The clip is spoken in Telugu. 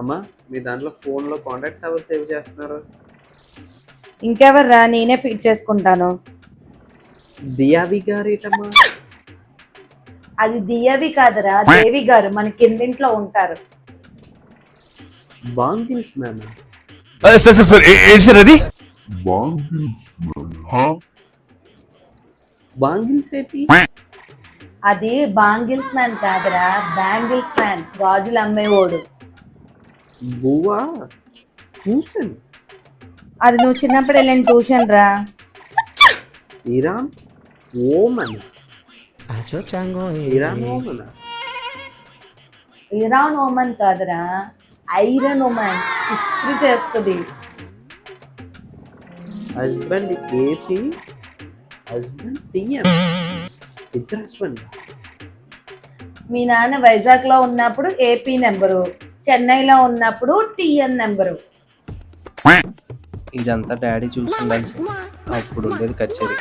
అమ్మా మీ దాంట్లో ఫోన్లో కాంటాక్ట్స్ ఎవరు సేవ్ చేస్తున్నారు? ఇంకెవర్రా, నేనే ఫీడ్ చేసుకుంటాను. దియావి గారేటమ్మా? అది దియవి కాదురా, దేవి గారు మన కిందింట్లో ఉంటారు. Bangles ma'am. సార్ ఏంటి సార్ అది? బాంగిల్స్ ఏంటి? అది బాంగిల్స్ మ్యాన్ కాదురా, బ్యాంగిల్స్ మ్యాన్, గాజులు అమ్మేవాడు. బువ్వా ట్యూషన్. అది నువ్వు చిన్నప్పుడు వెళ్ళిన ట్యూషన్ రా. ఇరాన్ ఓమన్. ఇరాన్ ఓమన్. ఇరాన్ ఓమన్ కాదురా, ఐరన్ ఓమన్, ఇస్త్రీ చేస్తుంది. Husband AP, husband TM. ఇద్దరు హస్బెండ్. మీ నాన్న వైజాగ్ లో ఉన్నప్పుడు ఏపీ నెంబరు, చెన్నైలో ఉన్నప్పుడు టిఎన్ నెంబరు. ఇదంతా డాడీ చూసుకుండాలి సార్, అప్పుడు ఉండేది కచేరీ.